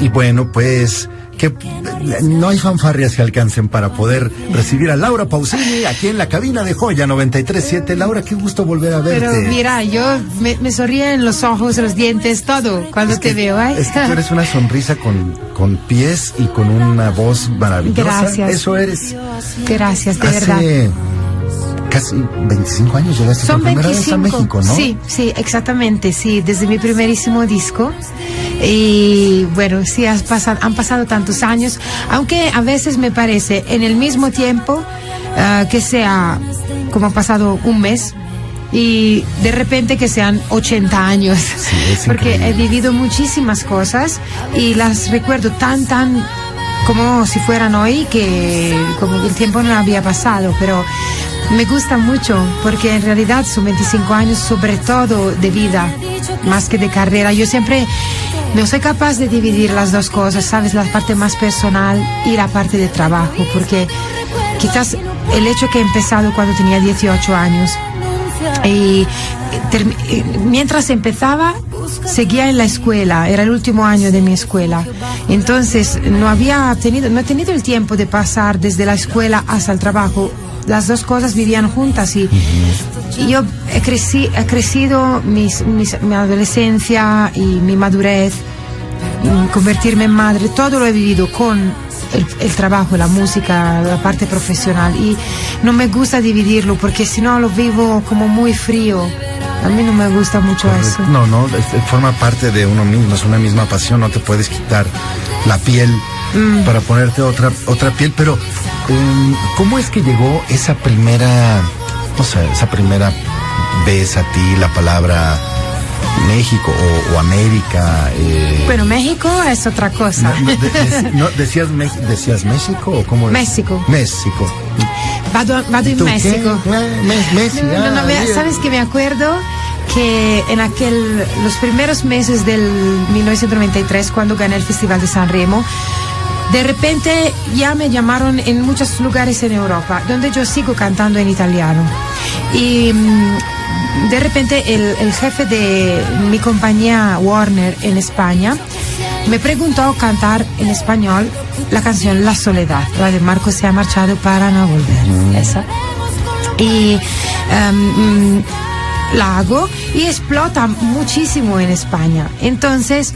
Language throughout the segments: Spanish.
Y bueno, pues que no hay fanfarrias que alcancen para poder recibir a Laura Pausini aquí en la cabina de Joya 93.7. Laura, qué gusto volver a verte. Pero mira, yo me sonríen los ojos, los dientes, todo cuando te veo. Es que tú eres una sonrisa con pies y con una voz maravillosa. Gracias. Eso eres. Gracias, de verdad. Casi 25 años llegaste por primera vez a México, ¿no? Sí, exactamente, sí, desde mi primerísimo disco. Y bueno, sí, han pasado tantos años, aunque a veces me parece en el mismo tiempo que sea como ha pasado un mes y de repente que sean 80 años, sí, porque he vivido muchísimas cosas y las recuerdo tan como si fueran hoy, que como que el tiempo no había pasado, pero me gusta mucho porque en realidad son 25 años sobre todo de vida, más que de carrera. Yo siempre no soy capaz de dividir las dos cosas, ¿sabes? La parte más personal y la parte de trabajo, porque quizás el hecho que he empezado cuando tenía 18 años y mientras empezaba seguía en la escuela, era el último año de mi escuela, entonces no he tenido el tiempo de pasar desde la escuela hasta el trabajo. Las dos cosas vivían juntas y yo he crecido mi adolescencia y mi madurez, convertirme en madre, todo lo he vivido con el trabajo, la música, la parte profesional, y no me gusta dividirlo porque si no lo vivo como muy frío. A mí no me gusta mucho eso. No, forma parte de uno mismo, es una misma pasión, no te puedes quitar la piel para ponerte otra piel, pero ¿cómo es que llegó esa primera vez a ti la palabra México o América? Bueno, México es otra cosa. ¿Decías México o cómo? México. Vado en México. ¿Sabes que me acuerdo? Que en los primeros meses del 1993, cuando gané el Festival de San Remo, de repente ya me llamaron en muchos lugares en Europa, donde yo sigo cantando en italiano. Y de repente el jefe de mi compañía Warner en España me preguntó cantar en español la canción La Soledad, la de Marco se ha marchado para no volver. Esa. Y la hago y explota muchísimo en España. Entonces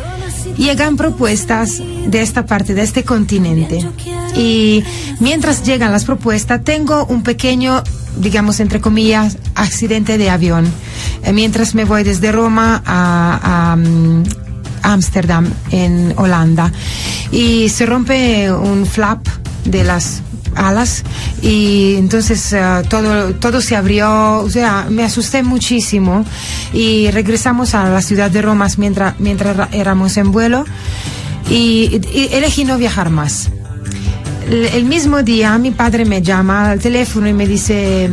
llegan propuestas de esta parte, de este continente, y mientras llegan las propuestas tengo un pequeño, digamos entre comillas, accidente de avión mientras me voy desde Roma a Ámsterdam en Holanda, y se rompe un flap de las alas y entonces todo se abrió, o sea, me asusté muchísimo y regresamos a la ciudad de Roma mientras éramos en vuelo y elegí no viajar más. El mismo día mi padre me llama al teléfono y me dice: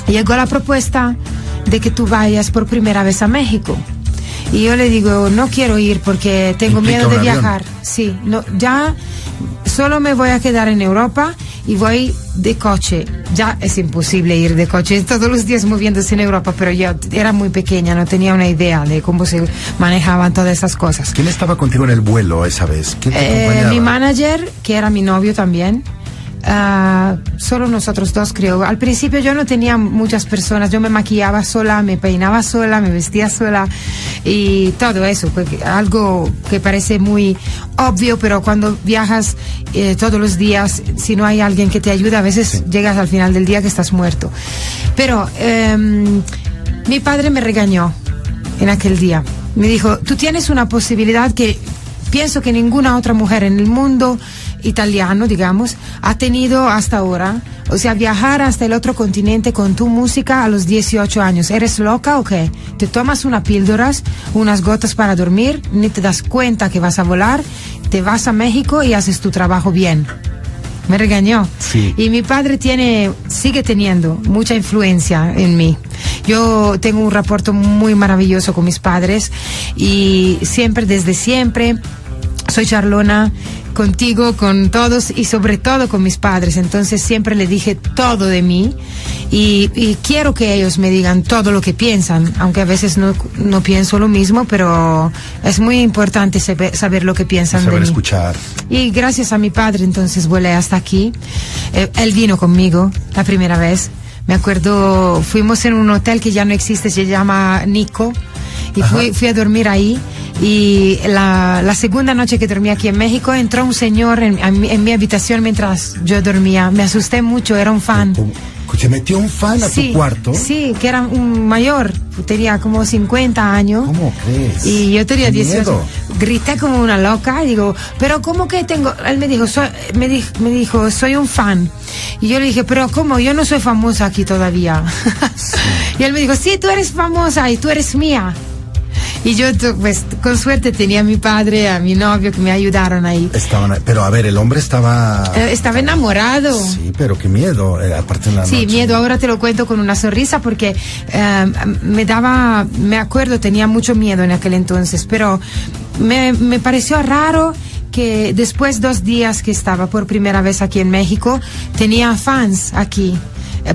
llegó la propuesta de que tú vayas por primera vez a México. Y yo le digo: no quiero ir porque tengo miedo de viajar. Sí, no, ya solo me voy a quedar en Europa y voy de coche. Ya es imposible ir de coche todos los días moviéndose en Europa, pero yo era muy pequeña, no tenía una idea de cómo se manejaban todas esas cosas. ¿Quién estaba contigo en el vuelo esa vez? ¿Quién te acompañaba? Mi manager, que era mi novio también. Solo nosotros dos, creo. Al principio yo no tenía muchas personas, yo me maquillaba sola, me peinaba sola, me vestía sola y todo eso, porque algo que parece muy obvio, pero cuando viajas todos los días, si no hay alguien que te ayude, a veces llegas al final del día que estás muerto. Pero mi padre me regañó en aquel día, me dijo: tú tienes una posibilidad que pienso que ninguna otra mujer en el mundo italiano, digamos, ha tenido hasta ahora. O sea, viajar hasta el otro continente con tu música a los 18 años. ¿Eres loca o qué? Te tomas unas píldoras, unas gotas para dormir, ni te das cuenta que vas a volar, te vas a México y haces tu trabajo bien. Me regañó. Sí. Y mi padre sigue teniendo mucha influencia en mí. Yo tengo un rapporto muy maravilloso con mis padres y desde siempre, soy charlona contigo, con todos y sobre todo con mis padres. Entonces siempre le dije todo de mí y quiero que ellos me digan todo lo que piensan, aunque a veces no pienso lo mismo, pero es muy importante saber lo que piensan de mí. Saber escuchar. Y gracias a mi padre entonces volé hasta aquí. Él vino conmigo la primera vez. Me acuerdo, fuimos en un hotel que ya no existe, se llama Nico, y fui a dormir ahí. Y la segunda noche que dormí aquí en México, entró un señor en mi habitación mientras yo dormía. Me asusté mucho, era un fan. ¿Se metió un fan a tu cuarto? Sí, que era un mayor, tenía como 50 años. ¿Cómo crees? Y yo tenía 18. Grité como una loca, y digo, pero ¿cómo que tengo? Él me dijo, soy un fan. Y yo le dije, pero ¿cómo? Yo no soy famosa aquí todavía. Sí. Y él me dijo, sí, tú eres famosa y tú eres mía. Y yo, pues, con suerte tenía a mi padre, a mi novio que me ayudaron ahí. Pero a ver, el hombre estaba... estaba enamorado. Sí, pero qué miedo, aparte en la noche. Sí, miedo, ahora te lo cuento con una sonrisa porque me acuerdo, tenía mucho miedo en aquel entonces, pero me pareció raro que después 2 días que estaba por primera vez aquí en México, tenía fans aquí.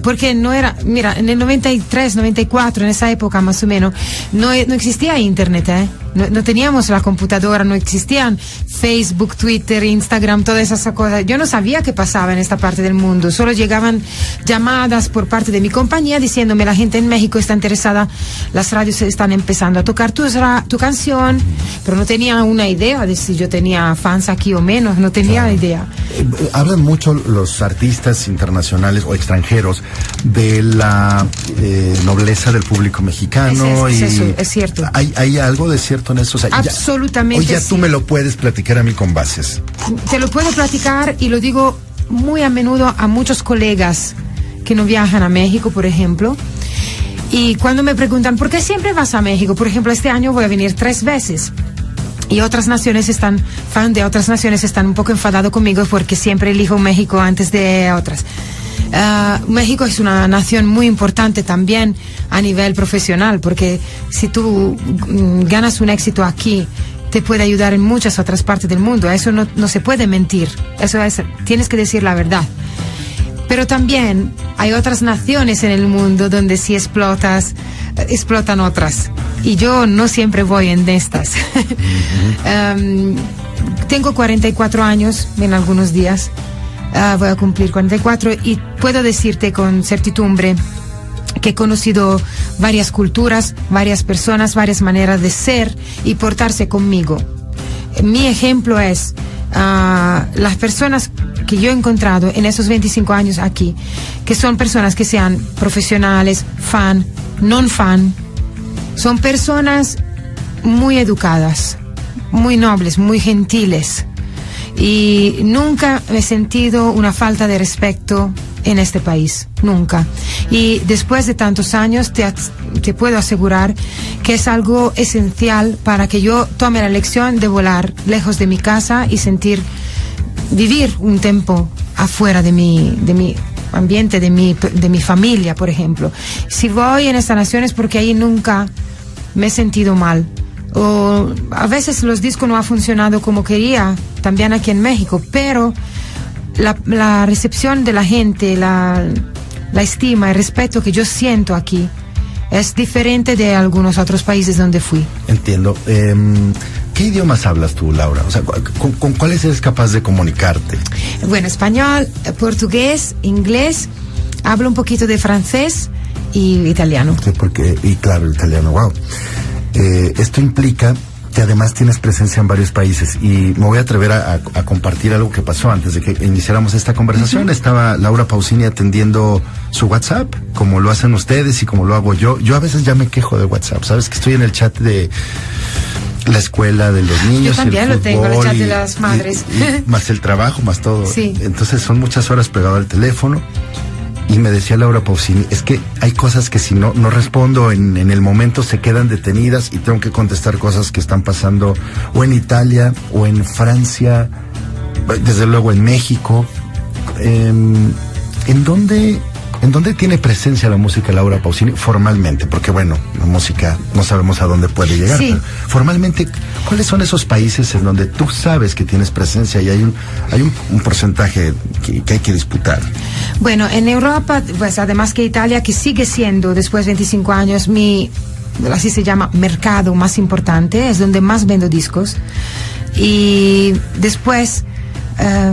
Porque no era, mira, en el 93, 94, en esa época más o menos, no existía internet, no teníamos la computadora, no existían Facebook, Twitter, Instagram, todas esas cosas. Yo no sabía qué pasaba en esta parte del mundo, solo llegaban llamadas por parte de mi compañía diciéndome la gente en México está interesada, las radios están empezando a tocar tu canción, pero no tenía una idea de si yo tenía fans aquí o menos, no tenía idea. Hablan mucho los artistas internacionales o extranjeros de la nobleza del público mexicano. Es cierto. ¿Hay algo de cierto en eso? O sea, absolutamente. Hoy ya tú me lo puedes platicar a mí con bases. Te lo puedo platicar y lo digo muy a menudo a muchos colegas que no viajan a México, por ejemplo. Y cuando me preguntan, ¿por qué siempre vas a México? Por ejemplo, este año voy a venir 3 veces. Y fans de otras naciones están un poco enfadados conmigo porque siempre elijo México antes de otras. México es una nación muy importante también a nivel profesional, porque si tú ganas un éxito aquí, te puede ayudar en muchas otras partes del mundo. Eso no se puede mentir. Tienes que decir la verdad. Pero también hay otras naciones en el mundo donde si explotan otras. Y yo no siempre voy en estas. Tengo 44 años en algunos días. Voy a cumplir 44 y puedo decirte con certidumbre que he conocido varias culturas, varias personas, varias maneras de ser y portarse conmigo. Mi ejemplo es las personas que yo he encontrado en esos 25 años aquí, que son personas que sean profesionales, fan, non-fan, son personas muy educadas, muy nobles, muy gentiles. Y nunca he sentido una falta de respeto en este país, nunca. Y después de tantos años te puedo asegurar que es algo esencial para que yo tome la elección de volar lejos de mi casa y vivir un tiempo afuera de mi ambiente, de mi familia, por ejemplo. Si voy en estas naciones porque ahí nunca me he sentido mal. O a veces los discos no han funcionado como quería, también aquí en México, pero la recepción de la gente, la estima, el respeto que yo siento aquí es diferente de algunos otros países donde fui. Entiendo. ¿Qué idiomas hablas tú, Laura? O sea, ¿con cuáles eres capaz de comunicarte? Bueno, español, portugués, inglés, hablo un poquito de francés y italiano. Sí, y claro, el italiano, wow. Esto implica que además tienes presencia en varios países y me voy a atrever a compartir algo que pasó antes de que iniciáramos esta conversación. Estaba Laura Pausini atendiendo su WhatsApp, como lo hacen ustedes y como lo hago yo. Yo a veces ya me quejo de WhatsApp, ¿sabes? Que estoy en el chat de la escuela de los niños. Yo también lo tengo, el chat de las madres. Y más el trabajo, más todo. Sí. Entonces son muchas horas pegado al teléfono. Y me decía Laura Pausini, es que hay cosas que si no respondo en el momento se quedan detenidas y tengo que contestar cosas que están pasando o en Italia o en Francia, desde luego en México. ¿En dónde ¿En dónde tiene presencia la música Laura Pausini formalmente? Porque bueno, la música no sabemos a dónde puede llegar. Sí. Pero formalmente, ¿cuáles son esos países en donde tú sabes que tienes presencia y hay un porcentaje que hay que disputar? Bueno, en Europa, pues además que Italia, que sigue siendo, después de 25 años, así se llama, mercado más importante, es donde más vendo discos. Y después,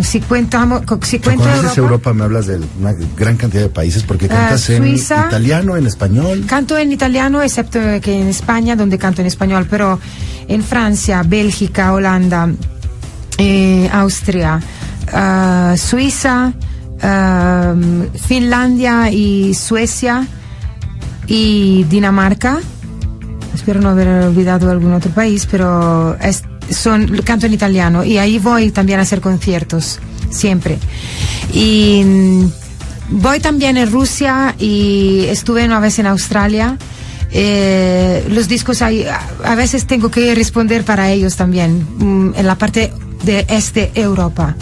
si cuento Cuando dices Europa, me hablas de una gran cantidad de países, porque cantas Suiza, en italiano, en español. Canto en italiano, excepto que en España, donde canto en español, pero en Francia, Bélgica, Holanda, Austria, Suiza, Finlandia y Suecia y Dinamarca. Espero no haber olvidado algún otro país, pero canto en italiano y ahí voy también a hacer conciertos, siempre. Y voy también en Rusia y estuve una vez en Australia. Los discos a veces tengo que responder para ellos también, en la parte de Europa.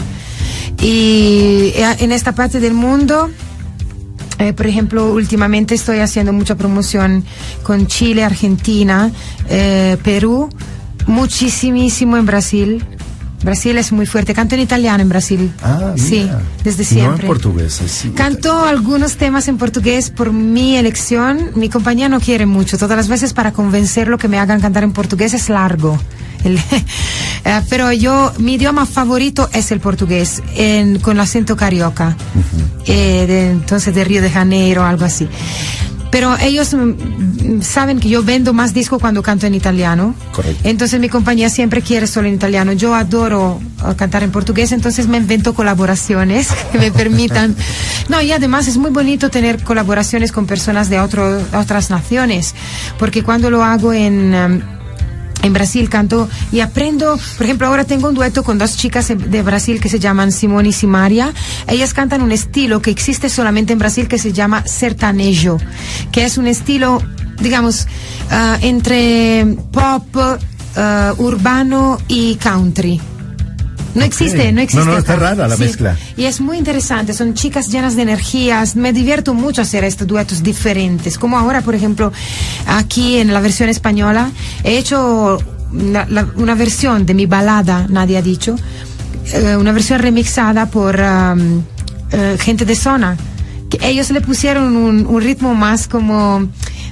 Y en esta parte del mundo, por ejemplo, últimamente estoy haciendo mucha promoción con Chile, Argentina, Perú, muchísimo en Brasil. Brasil es muy fuerte. Canto en italiano en Brasil. Ah, mira. Sí, desde siempre. No en portugués. Sí, canto algunos temas en portugués por mi elección. Mi compañía no quiere mucho. Todas las veces para convencerlo que me hagan cantar en portugués es largo. Pero mi idioma favorito es el portugués, con acento carioca. Entonces de Río de Janeiro, algo así. Pero ellos saben que yo vendo más disco cuando canto en italiano. Correcto. Entonces mi compañía siempre quiere solo en italiano. Yo adoro cantar en portugués, entonces me invento colaboraciones que me permitan. No, y además es muy bonito tener colaboraciones con personas de otras naciones, porque cuando lo hago en Brasil canto y aprendo. Por ejemplo, ahora tengo un dueto con dos chicas de Brasil que se llaman Simone y Simaria. Ellas cantan un estilo que existe solamente en Brasil, que se llama sertanejo, que es un estilo, digamos, entre pop, urbano y country. No existe. No, está acá. rara la mezcla. Y es muy interesante, son chicas llenas de energías, me divierto mucho hacer estos duetos diferentes, como ahora, por ejemplo, aquí en la versión española, he hecho una versión de mi balada, Nadie ha dicho, una versión remixada por gente de zona, que ellos le pusieron un ritmo más como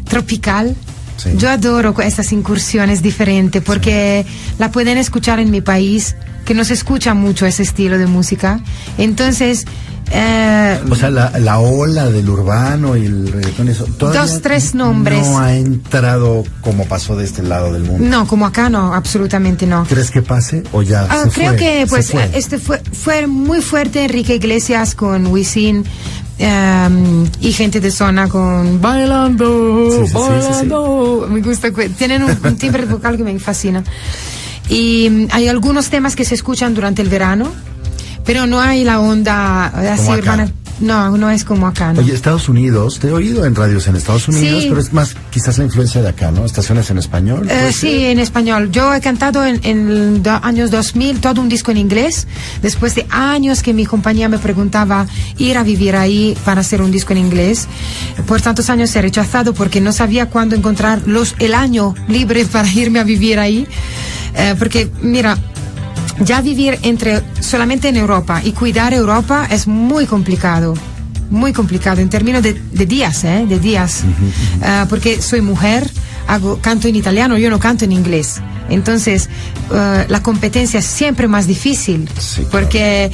tropical. Sí. Yo adoro estas incursiones diferentes porque la pueden escuchar en mi país, que no se escucha mucho ese estilo de música. Entonces, o sea, la ola del urbano y el reggaetón, eso, dos, tres nombres. No ha entrado como pasó de este lado del mundo. No, como acá no, absolutamente no. ¿Crees que pase o ya se creo fue? Que pues fue muy fuerte Enrique Iglesias con Wisin. Y gente de zona con bailando. Sí. Me gusta, tienen un timbre vocal que me fascina. Y hay algunos temas que se escuchan durante el verano, pero no hay la onda así urbana. No es como acá, ¿no? Oye, Estados Unidos, te he oído en radios en Estados Unidos, sí. Pero es más quizás la influencia de acá, ¿no? ¿Estaciones en español? Sí, en español. Yo he cantado en años 2000 todo un disco en inglés, después de años que mi compañía me preguntaba ir a vivir ahí para hacer un disco en inglés. Por tantos años he rechazado porque no sabía cuándo encontrar el año libre para irme a vivir ahí. Porque, mira, ya vivir solamente en Europa y cuidar Europa es muy complicado en términos de días, de días. Porque soy mujer, canto en italiano, yo no canto en inglés. Entonces, la competencia es siempre más difícil, sí, porque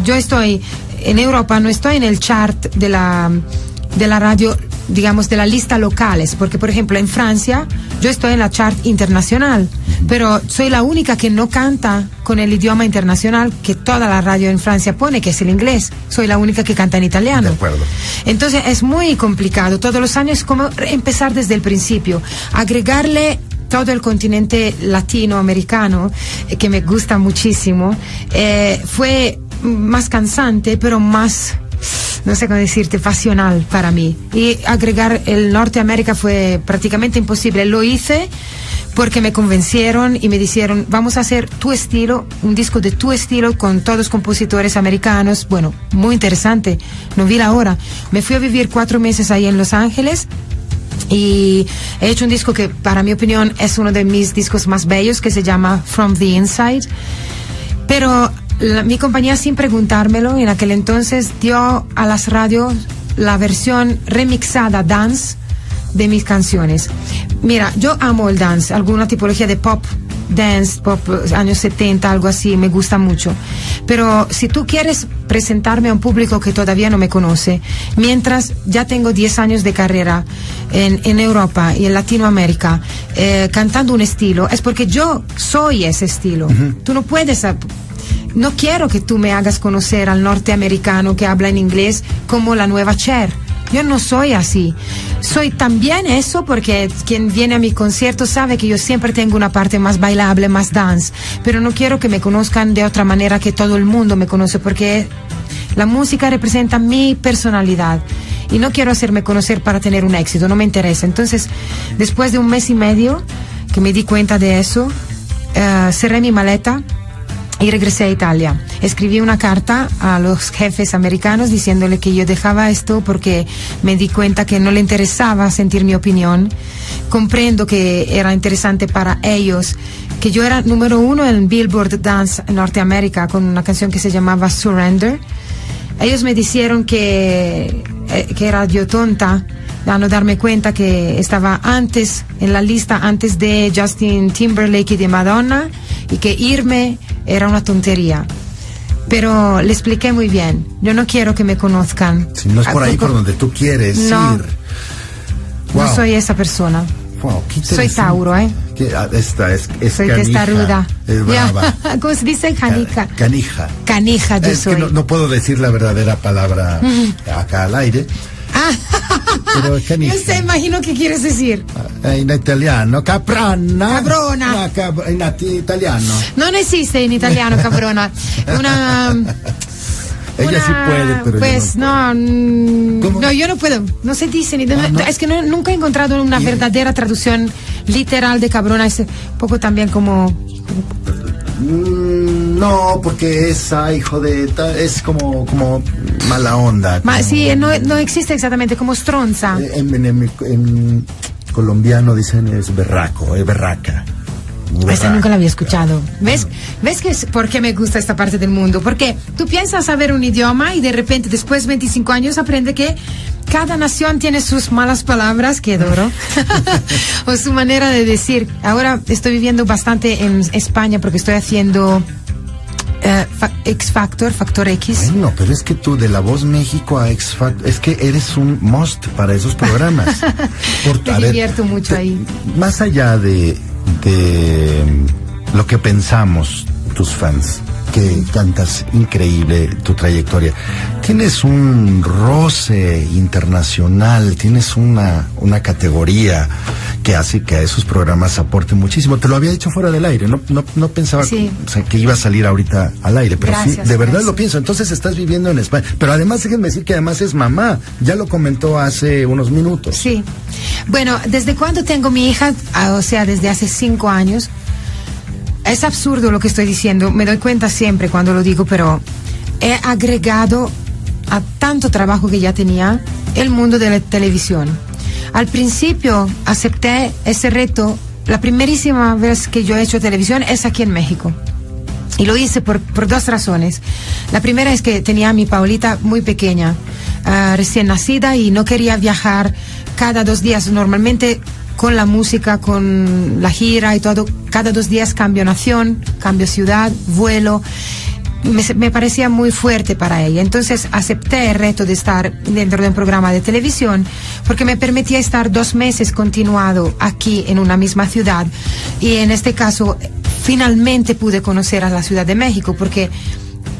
yo estoy en Europa, no estoy en el chart de la radio, digamos, de la lista locales, porque por ejemplo en Francia yo estoy en la chart internacional, pero soy la única que no canta con el idioma internacional que toda la radio en Francia pone, que es el inglés. Soy la única que canta en italiano. De acuerdo. Entonces es muy complicado. Todos los años como empezar desde el principio, agregarle todo el continente latinoamericano, que me gusta muchísimo. Fue más cansante, pero más, no sé cómo decirte, pasional para mí. Y agregar el Norteamérica fue prácticamente imposible. Lo hice porque me convencieron y me dijeron, vamos a hacer tu estilo, un disco de tu estilo con todos compositores americanos. Bueno, muy interesante, no vi la hora. Me fui a vivir 4 meses ahí en Los Ángeles y he hecho un disco que para mi opinión es uno de mis discos más bellos, que se llama From the Inside. Pero mi compañía, sin preguntármelo, en aquel entonces dio a las radios la versión remixada dance de mis canciones. Mira, yo amo el dance, alguna tipología de pop, dance, pop, años 70, algo así, me gusta mucho. Pero si tú quieres presentarme a un público que todavía no me conoce, mientras ya tengo 10 años de carrera en Europa y en Latinoamérica, cantando un estilo, es porque yo soy ese estilo. Tú no puedes... No quiero que tú me hagas conocer al norteamericano que habla en inglés como la nueva Cher. Yo no soy así. Soy también eso, porque quien viene a mi concierto sabe que yo siempre tengo una parte más bailable, más dance. Pero no quiero que me conozcan de otra manera que todo el mundo me conoce, porque la música representa mi personalidad. Y no quiero hacerme conocer para tener un éxito, no me interesa. Entonces, después de 1 mes y medio que me di cuenta de eso, cerré mi maleta y regresé a Italia. Escribí una carta a los jefes americanos diciéndole que yo dejaba esto porque me di cuenta que no le interesaba sentir mi opinión. Comprendo que era interesante para ellos que yo era número 1 en Billboard Dance en Norteamérica con una canción que se llamaba Surrender. Ellos me dijeron que era yo tonta a no darme cuenta que estaba antes en la lista, antes de Justin Timberlake y de Madonna, y que irme era una tontería. Pero le expliqué muy bien, yo no quiero que me conozcan. Si no es por ahí por donde tú quieres ir. Wow. No soy esa persona. Wow, soy Tauro, Esta es soy canija, testaruda. es brava. ¿Cómo se dice? Canija. Canija, yo soy. Que no puedo decir la verdadera palabra acá al aire. Pero canija. Yo sé, imagino qué quieres decir. In italiano, caprona. Cabrona. In italiano. Non esiste in italiano cabrona. Ella sí puede, pero pues yo no. No, yo no puedo. No se dice ni. ¿no? Es que nunca he encontrado una verdadera traducción literal de cabrona. Es un poco también como. No, porque esa hijo de es como mala onda. Sí, no existe exactamente, como stronza. En colombiano dicen es berraco, es berraca. Esta nunca la había escuchado. ¿Ves por qué me gusta esta parte del mundo? Porque tú piensas saber un idioma y de repente después de 25 años aprende que cada nación tiene sus malas palabras, que adoro, o su manera de decir. Ahora estoy viviendo bastante en España porque estoy haciendo X Factor, Factor X. Bueno, pero es que tú de La Voz México a X Factor, es que eres un must para esos programas. Me divierto mucho ahí. Más allá de lo que pensamos tus fans, que cantas increíble tu trayectoria, tienes un roce internacional, tienes una categoría que hace que a esos programas aporte muchísimo. Te lo había dicho fuera del aire, no pensaba que iba a salir ahorita al aire, pero gracias, sí, de verdad lo pienso. Entonces estás viviendo en España, pero además déjenme decir que además es mamá, ya lo comentó hace unos minutos. Sí, bueno, desde cuando tengo mi hija, o sea, desde hace 5 años, es absurdo lo que estoy diciendo, me doy cuenta siempre cuando lo digo, pero he agregado a tanto trabajo que ya tenía el mundo de la televisión. Al principio acepté ese reto, la primerísima vez que yo he hecho televisión es aquí en México. Y lo hice por 2 razones. La primera es que tenía a mi Paulita muy pequeña, recién nacida, y no quería viajar cada 2 días. Normalmente con la música, con la gira y todo, cada 2 días cambio nación, cambio ciudad, vuelo. Me parecía muy fuerte para ella. Entonces acepté el reto de estar dentro de un programa de televisión porque me permitía estar 2 meses continuado aquí en una misma ciudad, y en este caso finalmente pude conocer a la Ciudad de México, porque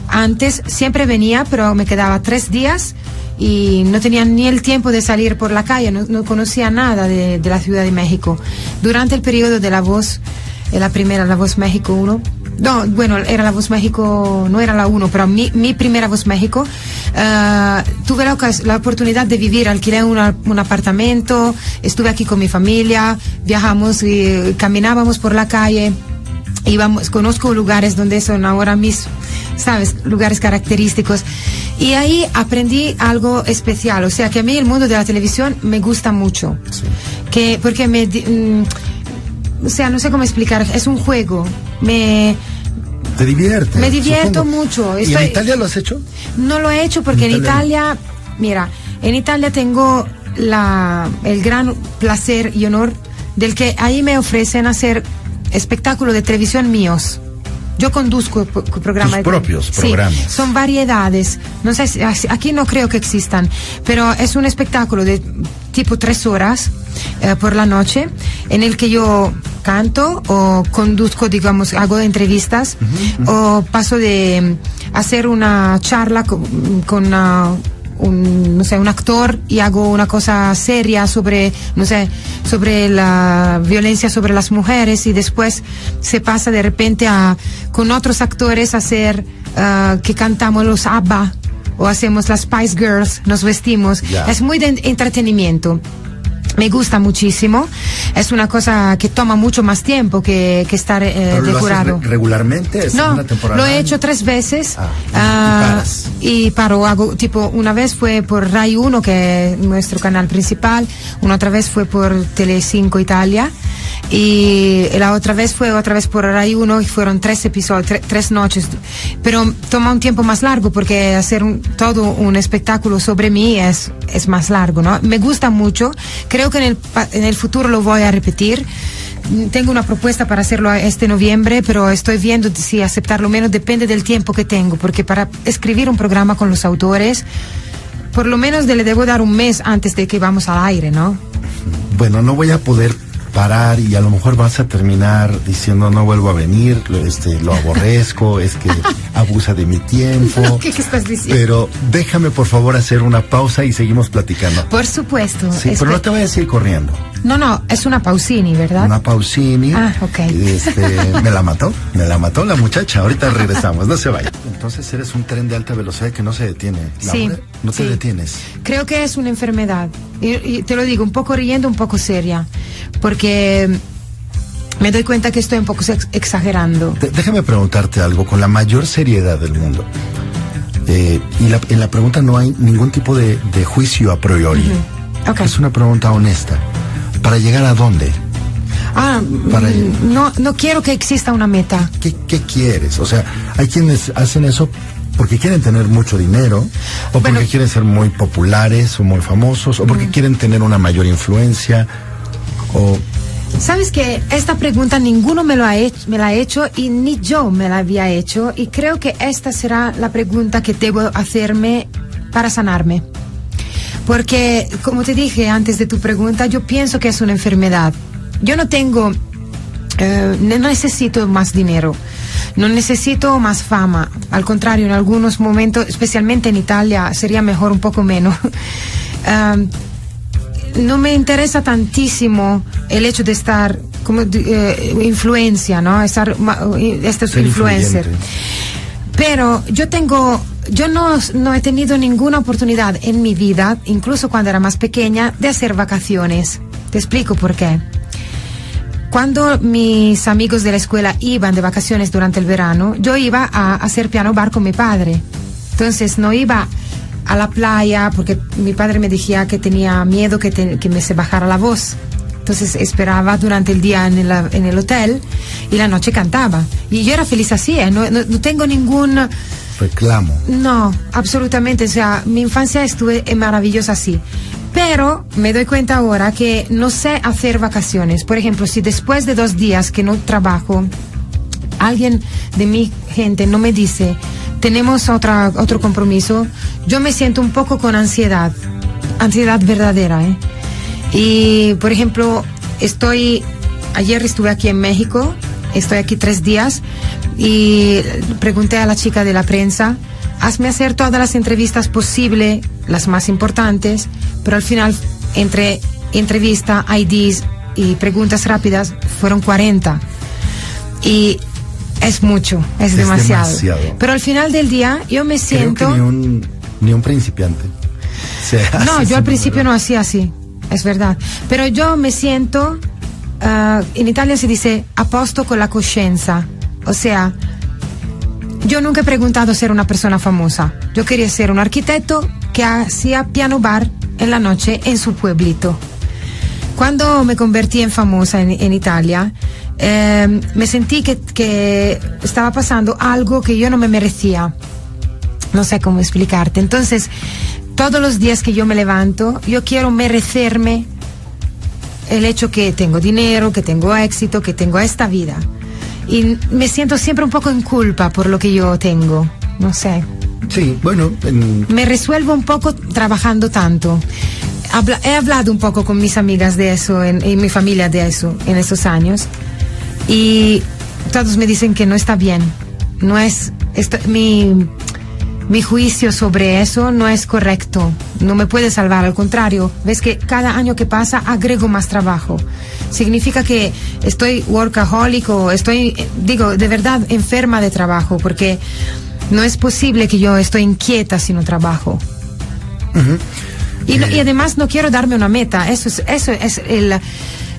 antes siempre venía pero me quedaba 3 días y no tenía ni el tiempo de salir por la calle, no conocía nada de la Ciudad de México. Durante el periodo de La Voz, la primera La Voz México 1, No, bueno, era la Voz México, no era la 1, pero mi primera Voz México. Tuve la oportunidad de vivir, alquilé un apartamento, estuve aquí con mi familia, viajamos y caminábamos por la calle, íbamos, conozco lugares donde son ahora mis, sabes, lugares característicos. Y ahí aprendí algo especial, o sea que a mí el mundo de la televisión me gusta mucho. Sí. Porque o sea, no sé cómo explicar, es un juego, ¿Te divierte? Me divierto mucho. ¿Y en Italia lo has hecho? No lo he hecho porque en Italia, mira, en Italia tengo el gran placer y honor del que ahí me ofrecen hacer espectáculos de televisión míos. Yo conduzco programas. Tus propios programas. Sí, son variedades. No sé, aquí no creo que existan, pero es un espectáculo de tipo 3 horas por la noche, en el que yo canto o conduzco, digamos, hago entrevistas, o paso de hacer una charla con un actor y hago una cosa seria sobre la violencia sobre las mujeres, y después se pasa de repente con otros actores a hacer que cantamos los ABBA o hacemos las Spice Girls, nos vestimos. Yeah. Es muy de entretenimiento. Me gusta muchísimo. Es una cosa que toma mucho más tiempo que estar de jurado. ¿Regularmente? No, una temporada? Lo he hecho 3 veces. Y paro. Hago, tipo, una vez fue por Rai 1, que es nuestro canal principal. Una otra vez fue por Tele5 Italia. Y la otra vez fue por Rai 1 y fueron 3 episodios, 3 noches. Pero toma un tiempo más largo porque hacer todo un espectáculo sobre mí es más largo, ¿no? Me gusta mucho. Creo que en el futuro lo voy a repetir. Tengo una propuesta para hacerlo este noviembre, pero estoy viendo si aceptarlo o menos, depende del tiempo que tengo, porque para escribir un programa con los autores, por lo menos le debo dar un mes antes de que vamos al aire, ¿no? Bueno, no voy a poder parar y a lo mejor vas a terminar diciendo no vuelvo a venir, lo aborrezco, es que abusa de mi tiempo. No, ¿qué estás diciendo? Pero déjame por favor hacer una pausa y seguimos platicando. Por supuesto. Sí, pero no te vayas a ir corriendo. No, es una Pausini, ¿verdad? Una Pausini. Ah, ok. Me la mató la muchacha. Ahorita regresamos, no se vaya. Entonces eres un tren de alta velocidad que no se detiene. Sí. No te detienes. Creo que es una enfermedad. Y te lo digo, un poco riendo, un poco seria. Porque me doy cuenta que estoy un poco exagerando. Déjame preguntarte algo con la mayor seriedad del mundo. Y en la pregunta no hay ningún tipo de juicio a priori. Okay. Es una pregunta honesta. ¿Para llegar a dónde? No quiero que exista una meta. ¿Qué quieres? O sea, hay quienes hacen eso porque quieren tener mucho dinero, o porque quieren ser muy populares o muy famosos, o porque quieren tener una mayor influencia, o... Sabes que esta pregunta ninguno me la ha hecho y ni yo me la había hecho, y creo que esta será la pregunta que debo hacerme para sanarme. Porque, como te dije antes de tu pregunta, yo pienso que es una enfermedad. Yo no necesito más dinero, no necesito más fama. Al contrario, en algunos momentos, especialmente en Italia, sería mejor un poco menos. No me interesa tantísimo el hecho de estar como influencia, ¿no? Ser influencer. Pero yo no he tenido ninguna oportunidad en mi vida, incluso cuando era más pequeña, de hacer vacaciones. Te explico por qué. Cuando mis amigos de la escuela iban de vacaciones durante el verano, yo iba a hacer piano bar con mi padre. Entonces no iba a la playa porque mi padre me decía que tenía miedo que me se bajara la voz. Entonces esperaba durante el día en el hotel y la noche cantaba. Y yo era feliz así, no tengo ningún reclamo. No, absolutamente. O sea, mi infancia estuve maravillosa así. Pero me doy cuenta ahora que no sé hacer vacaciones. Por ejemplo, si después de 2 días que no trabajo, alguien de mi gente no me dice, tenemos otro compromiso, yo me siento un poco con ansiedad verdadera, ¿eh? Y, por ejemplo, ayer estuve aquí en México, estoy aquí 3 días, y pregunté a la chica de la prensa, hazme hacer todas las entrevistas posibles, las más importantes, pero al final, entre entrevista, IDs y preguntas rápidas, fueron 40. Y es mucho, es demasiado. Pero al final del día yo me siento... Creo que ni un principiante. No, yo al principio no hacía así, es verdad. Pero yo me siento, en Italia se dice a posto con la coscienza. O sea, yo nunca he preguntado ser una persona famosa. Yo quería ser un arquitecto que hacía piano bar en la noche en su pueblito. Cuando me convertí en famosa en Italia, me sentí que estaba pasando algo que yo no me merecía. No sé cómo explicarte. Entonces, todos los días que yo me levanto, yo quiero merecerme el hecho que tengo dinero, que tengo éxito, que tengo esta vida. Y me siento siempre un poco en culpa por lo que yo tengo. No sé. Sí, bueno. Me resuelvo un poco trabajando tanto. He hablado un poco con mis amigas de eso, en mi familia de eso, en estos años. Y todos me dicen que no está bien. No es... Mi juicio sobre eso no es correcto, no me puede salvar, al contrario, ves que cada año que pasa agrego más trabajo. Significa que estoy workaholic o estoy, de verdad enferma de trabajo, porque no es posible que yo estoy inquieta si no trabajo. Uh-huh. Y además no quiero darme una meta, eso es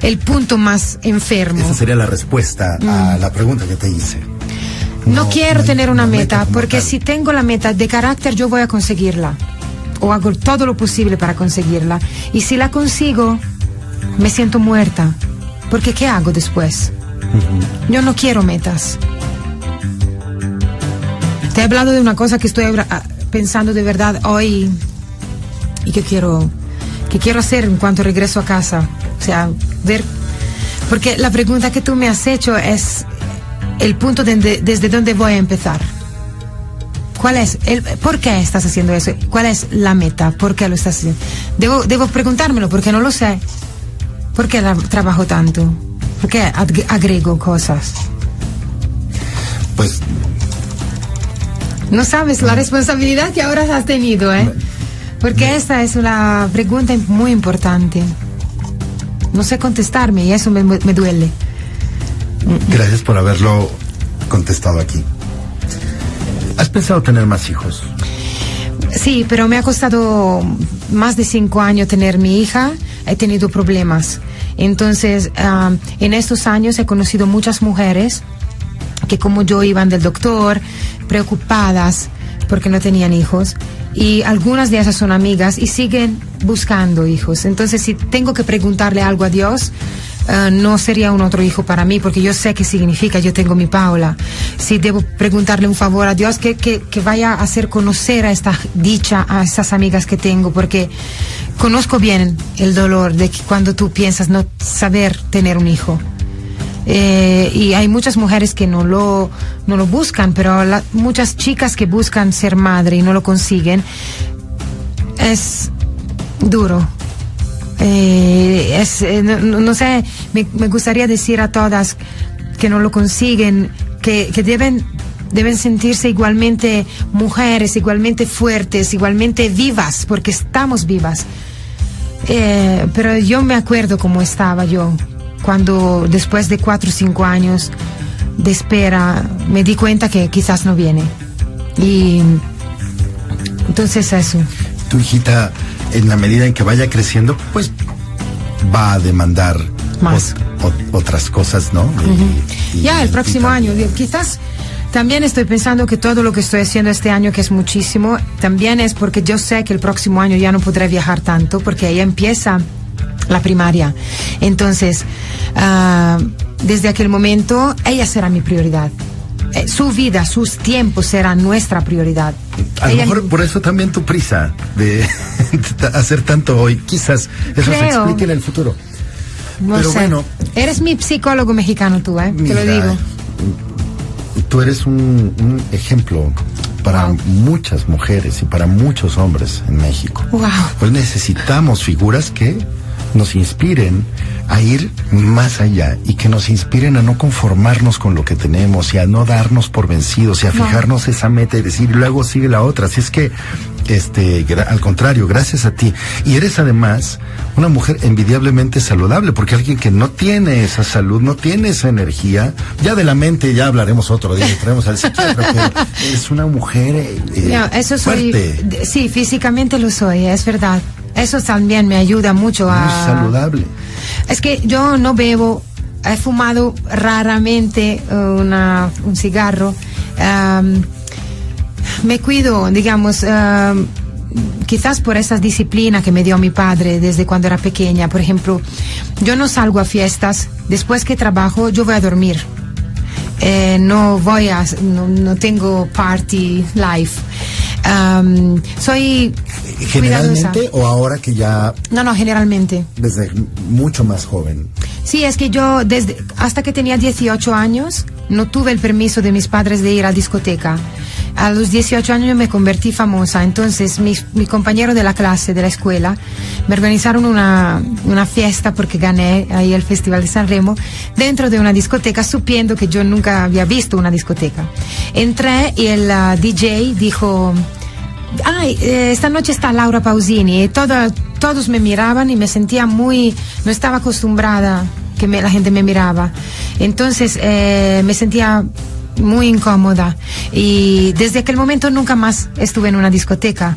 el punto más enfermo. Esa sería la respuesta a la pregunta que te hice. No quiero tener una meta, porque si tengo la meta de carácter, yo voy a conseguirla. O hago todo lo posible para conseguirla. Y si la consigo, me siento muerta. Porque ¿qué hago después? Uh-huh. Yo no quiero metas. Te he hablado de una cosa que estoy pensando de verdad hoy y que quiero hacer en cuanto regreso a casa. O sea, ver... Porque la pregunta que tú me has hecho es... el punto desde donde voy a empezar. ¿Cuál es por qué estás haciendo eso? ¿Cuál es la meta? ¿Por qué lo estás haciendo? Debo preguntármelo porque no lo sé. ¿Por qué trabajo tanto? ¿Por qué agrego cosas? Pues no sabes la responsabilidad que ahora has tenido, ¿eh? Porque esta es una pregunta muy importante. No sé contestarme y eso me duele. Gracias por haberlo contestado aquí. ¿Has pensado tener más hijos? Sí, pero me ha costado más de 5 años tener mi hija. He tenido problemas. Entonces, en estos años he conocido muchas mujeres que como yo iban del doctor, preocupadas porque no tenían hijos. Y algunas de esas son amigas y siguen buscando hijos. Entonces, si tengo que preguntarle algo a Dios... no sería un otro hijo para mí, porque yo sé qué significa, yo tengo mi Paula. Si debo preguntarle un favor a Dios, que vaya a hacer conocer a esta dicha, a estas amigas que tengo, porque conozco bien el dolor de que cuando tú piensas no saber tener un hijo. Y hay muchas mujeres que no lo buscan, pero muchas chicas que buscan ser madre y no lo consiguen, es duro. No sé, me gustaría decir a todas que no lo consiguen, que deben sentirse igualmente mujeres, igualmente fuertes, igualmente vivas, porque estamos vivas. Pero yo me acuerdo cómo estaba yo cuando después de 4 o 5 años de espera me di cuenta que quizás no viene. Y entonces eso. Tu hijita, en la medida en que vaya creciendo, pues va a demandar más otras cosas, ¿no? Uh-huh. Ya el próximo año, quizás también estoy pensando que todo lo que estoy haciendo este año, que es muchísimo, también es porque yo sé que el próximo año ya no podré viajar tanto, porque ahí empieza la primaria. Entonces, desde aquel momento, ella será mi prioridad. Su vida, sus tiempos serán nuestra prioridad. A lo mejor por eso también tu prisa de hacer tanto hoy, quizás eso se explique en el futuro. No Pero sé. bueno, eres mi psicólogo mexicano tú, mira, te lo digo. Tú eres un ejemplo para muchas mujeres y para muchos hombres en México. Wow. Pues necesitamos figuras que nos inspiren a ir más allá y que nos inspiren a no conformarnos con lo que tenemos y a no darnos por vencidos y a fijarnos esa meta y decir luego sigue la otra. Así es que Al contrario, gracias a ti. Y eres además una mujer envidiablemente saludable, porque alguien que no tiene esa salud, no tiene esa energía, ya de la mente ya hablaremos otro día, traemos al psiquiatra, pero eres una mujer eso fuerte. Sí, físicamente lo soy, es verdad. Eso también me ayuda mucho Muy saludable. Es que yo no bebo, he fumado raramente un cigarro. Me cuido, digamos, quizás por esa disciplina que me dio mi padre desde cuando era pequeña. Por ejemplo, yo no salgo a fiestas, después que trabajo yo voy a dormir. No tengo party life. Soy ¿Generalmente cuidadosa. o ahora que ya...? No, generalmente. Desde mucho más joven. Sí, es que yo hasta que tenía 18 años no tuve el permiso de mis padres de ir a discoteca. A los 18 años me convertí famosa, entonces mi compañero de la clase, de la escuela, me organizaron una fiesta porque gané ahí el Festival de Sanremo dentro de una discoteca, supiendo que yo nunca había visto una discoteca. Entré y el DJ dijo... esta noche está Laura Pausini, y todos me miraban y me sentía no estaba acostumbrada que la gente me miraba, entonces me sentía muy incómoda y desde aquel momento nunca más estuve en una discoteca.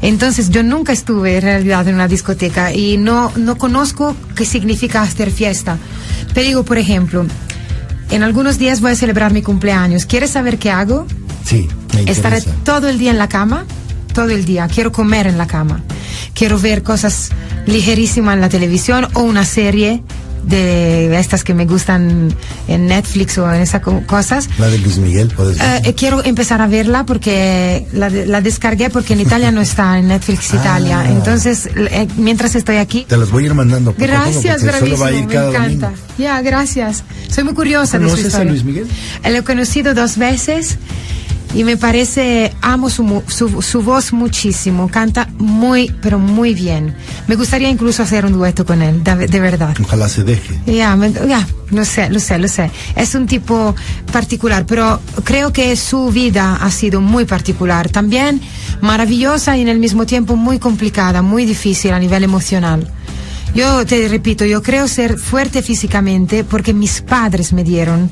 Entonces yo nunca estuve en realidad en una discoteca y no conozco qué significa hacer fiesta. Pero digo, por ejemplo, en algunos días voy a celebrar mi cumpleaños. ¿Quieres saber qué hago? Sí, me interesa. Estaré todo el día en la cama, todo el día. Quiero comer en la cama. Quiero ver cosas ligerísimas en la televisión o una serie de estas que me gustan en Netflix o en esas cosas. La de Luis Miguel, ¿puedes ver? Quiero empezar a verla porque la descargué porque en Italia no está en Netflix Italia. Entonces, mientras estoy aquí... Te las voy a ir mandando. Gracias, solo va a ir me cada encanta. domingo. Ya, gracias. Soy muy curiosa de su ¿Conoces historia. a Luis Miguel? Lo he conocido 2 veces y me parece, amo su voz muchísimo, canta muy, pero muy bien. Me gustaría incluso hacer un dueto con él, de verdad. Ojalá se deje. Ya, lo sé. Es un tipo particular, pero creo que su vida ha sido muy particular, también maravillosa y en el mismo tiempo muy complicada, muy difícil a nivel emocional. Yo te repito, yo creo ser fuerte físicamente porque mis padres me dieron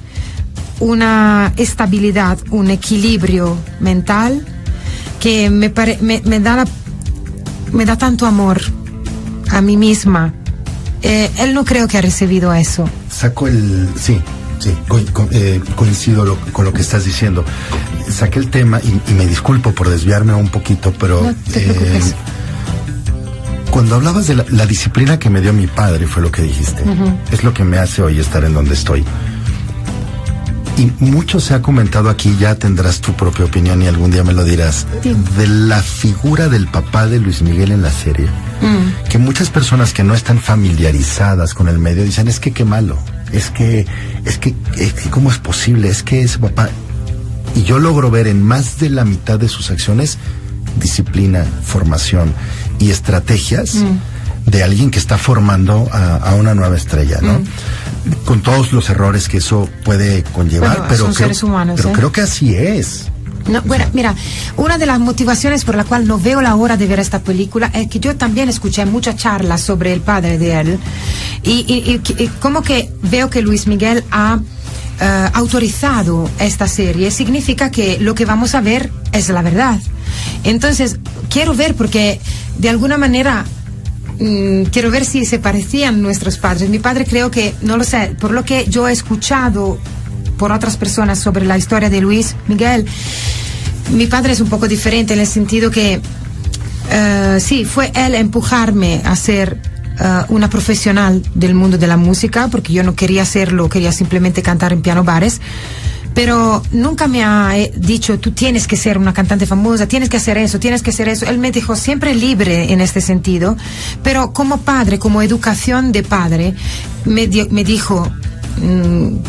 una estabilidad, un equilibrio mental que me da tanto amor a mí misma. Él no creo que ha recibido eso. Sí, coincido con lo que estás diciendo. Saqué el tema y me disculpo por desviarme un poquito, pero no te preocupes. Cuando hablabas de la disciplina que me dio mi padre, fue lo que dijiste. Es lo que me hace hoy estar en donde estoy. Y mucho se ha comentado aquí, ya tendrás tu propia opinión y algún día me lo dirás, de la figura del papá de Luis Miguel en la serie. Que muchas personas que no están familiarizadas con el medio dicen, es que qué malo, es que cómo es posible, es que ese papá... Y yo logro ver en más de la mitad de sus acciones disciplina, formación y estrategias de alguien que está formando a una nueva estrella, ¿no? Con todos los errores que eso puede conllevar, Bueno, pero, son seres humanos, pero creo que así es. No, bueno, mira, una de las motivaciones por la cual no veo la hora de ver esta película es que yo también escuché muchas charlas sobre el padre de él y como que veo que Luis Miguel ha autorizado esta serie, significa que lo que vamos a ver es la verdad. Entonces, quiero ver porque de alguna manera quiero ver si se parecían nuestros padres. Mi padre creo que, no lo sé, por lo que yo he escuchado por otras personas sobre la historia de Luis Miguel, mi padre es un poco diferente en el sentido que sí, fue él empujarme a ser una profesional del mundo de la música, porque yo no quería hacerlo, quería simplemente cantar en piano bares, pero nunca me ha dicho, tú tienes que ser una cantante famosa, tienes que hacer eso, tienes que hacer eso. Él me dijo siempre libre en este sentido, pero como padre, como educación de padre, me dijo,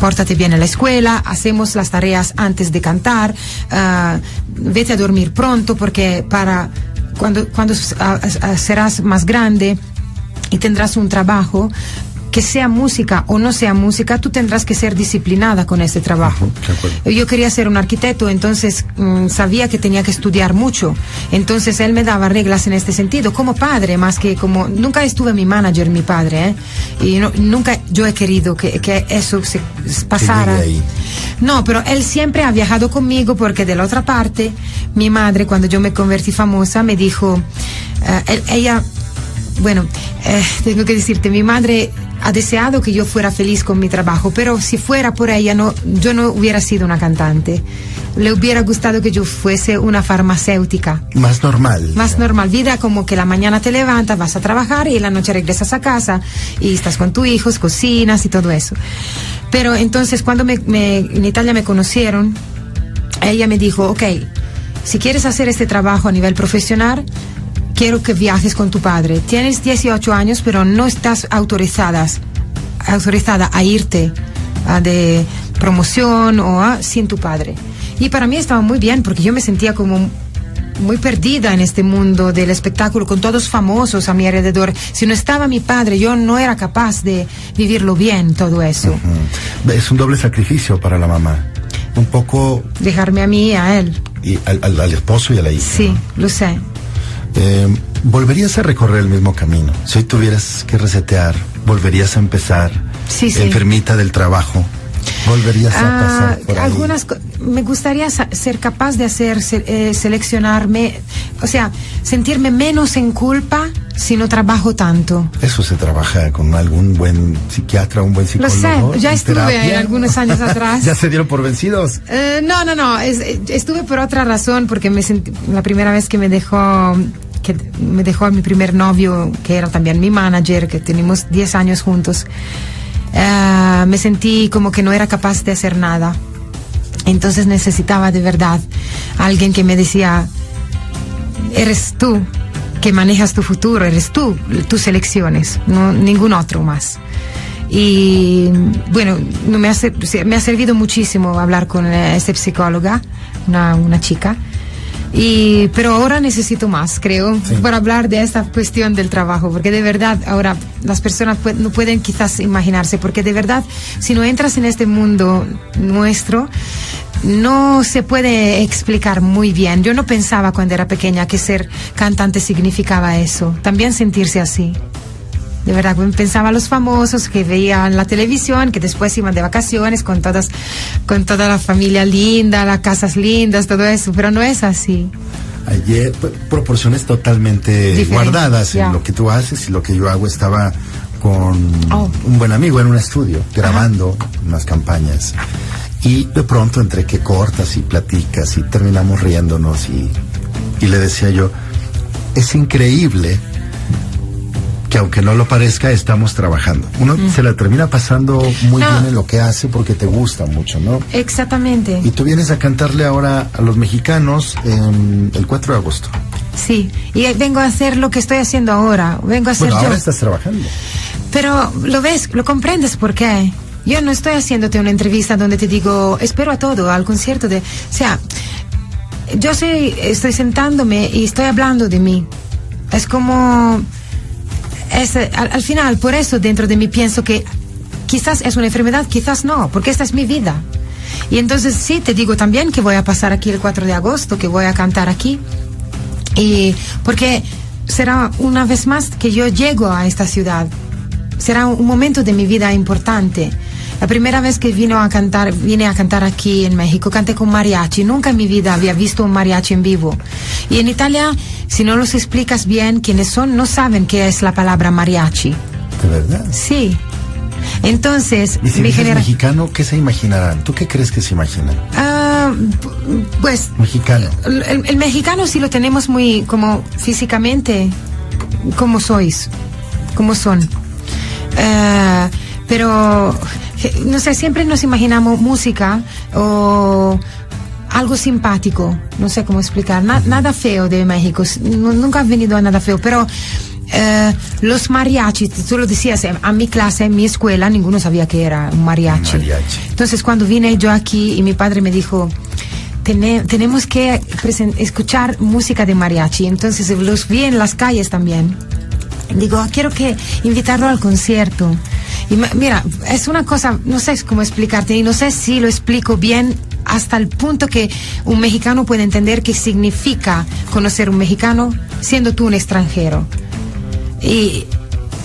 pórtate bien en la escuela, hacemos las tareas antes de cantar, vete a dormir pronto, porque para cuando serás más grande y tendrás un trabajo, que sea música o no sea música, tú tendrás que ser disciplinada con este trabajo. Yo quería ser un arquitecto, entonces sabía que tenía que estudiar mucho. Entonces él me daba reglas en este sentido, como padre, más que como... Nunca estuve mi manager, mi padre, y nunca yo he querido que eso se pasara. No, pero él siempre ha viajado conmigo porque de la otra parte, mi madre, cuando yo me convertí famosa, me dijo, ella... Bueno, tengo que decirte, mi madre ha deseado que yo fuera feliz con mi trabajo, pero si fuera por ella, yo no hubiera sido una cantante. Le hubiera gustado que yo fuese una farmacéutica. Más normal. Más normal. Vida como que la mañana te levantas, vas a trabajar y en la noche regresas a casa y estás con tus hijos, cocinas y todo eso. Pero entonces cuando en Italia me conocieron, ella me dijo, ok, si quieres hacer este trabajo a nivel profesional, quiero que viajes con tu padre. Tienes 18 años, pero no estás autorizada a irte de promoción sin tu padre. Y para mí estaba muy bien, porque yo me sentía como muy perdida en este mundo del espectáculo, con todos famosos a mi alrededor. Si no estaba mi padre, yo no era capaz de vivirlo bien, todo eso. Es un doble sacrificio para la mamá. Un poco... Dejarme a mí y a él. Y al esposo y a la hija. Sí, ¿no? Lo sé. ¿Volverías a recorrer el mismo camino? Si hoy tuvieras que resetear, ¿volverías a empezar? Sí. Enfermita del trabajo, ¿volverías a pasar por ahí? Me gustaría ser capaz de seleccionarme, o sea, sentirme menos en culpa si no trabajo tanto. Eso se trabaja con algún buen psiquiatra, un buen psicólogo. Lo sé, ya estuve algunos años atrás. ¿Ya se dieron por vencidos? No, estuve por otra razón, porque la primera vez que me dejó a mi primer novio, que era también mi manager, que tenemos 10 años juntos, me sentí como que no era capaz de hacer nada. Entonces necesitaba de verdad alguien que me decía, eres tú que manejas tu futuro, eres tú, tus elecciones, no ningún otro más. Y bueno, me ha servido muchísimo hablar con esta psicóloga, una chica. Pero ahora necesito más, creo, para hablar de esta cuestión del trabajo, porque de verdad ahora las personas no pueden quizás imaginarse, porque de verdad si no entras en este mundo nuestro, no se puede explicar muy bien. Yo no pensaba cuando era pequeña que ser cantante significaba eso, también sentirse así. De verdad, pensaba los famosos que veían la televisión, que después iban de vacaciones con toda la familia linda, las casas lindas, todo eso, pero no es así. Ayer, proporciones totalmente guardadas en lo que tú haces y lo que yo hago. Estaba con un buen amigo en un estudio, grabando unas campañas. Y de pronto, entre que cortas y platicas y terminamos riéndonos y le decía yo, es increíble que aunque no lo parezca, estamos trabajando. Uno se la termina pasando muy bien en lo que hace porque te gusta mucho, ¿no? Exactamente. Y tú vienes a cantarle ahora a los mexicanos el 4 de agosto. Sí, y vengo a hacer lo que estoy haciendo ahora. Ahora estás trabajando. Pero lo ves, lo comprendes por qué. Yo no estoy haciéndote una entrevista donde te digo, espero a todo, al concierto de... O sea, yo estoy sentándome y estoy hablando de mí. Es como... al final, por eso dentro de mí pienso que quizás es una enfermedad, quizás no, porque esta es mi vida. Y entonces sí, te digo también que voy a pasar aquí el 4 de agosto, que voy a cantar aquí. Y porque será una vez más que yo llego a esta ciudad. Será un momento de mi vida importante. La primera vez que vine a cantar aquí en México, canté con mariachi. Nunca en mi vida había visto un mariachi en vivo. Y en Italia, si no los explicas bien quiénes son, no saben qué es la palabra mariachi. ¿De verdad? Sí. Entonces, ¿y si dices mexicano, qué se imaginarán? ¿Tú qué crees que se imaginan? Pues... Mexicano. El mexicano sí lo tenemos muy como físicamente, como sois, como son. Pero... no sé, siempre nos imaginamos música o algo simpático, no sé cómo explicar, nada feo de México, nunca ha venido a nada feo, pero los mariachis, tú lo decías, a mi clase, en mi escuela, ninguno sabía que era un mariachi. Entonces cuando vine yo aquí y mi padre me dijo, tenemos que escuchar música de mariachi, entonces los vi en las calles también. Digo, quiero invitarlo al concierto. Y mira, es una cosa, no sé cómo explicarte, y no sé si lo explico bien hasta el punto que un mexicano puede entender qué significa conocer un mexicano siendo tú un extranjero. Y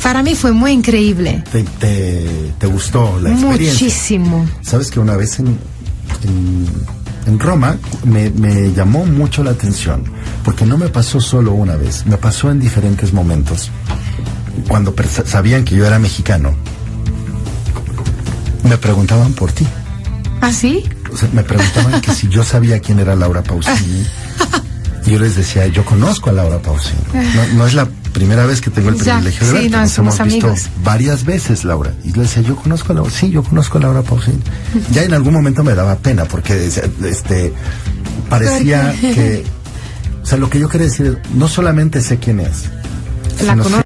para mí fue muy increíble. ¿Te gustó la experiencia? Muchísimo. Sabes que una vez en Roma me llamó mucho la atención, porque no me pasó solo una vez, me pasó en diferentes momentos. Cuando sabían que yo era mexicano, me preguntaban por ti. ¿Ah, sí? O sea, me preguntaban que si yo sabía quién era Laura Pausini. Y yo les decía, yo conozco a Laura Pausini. No es la primera vez que tengo el privilegio de verte. Sí, nos hemos visto amigos varias veces, Laura. Y le decía, yo conozco a Laura. Sí, yo conozco a Laura Pausini. Ya en algún momento me daba pena, porque parecía que... O sea, lo que yo quería decir es, no solamente sé quién es, la sino conozco.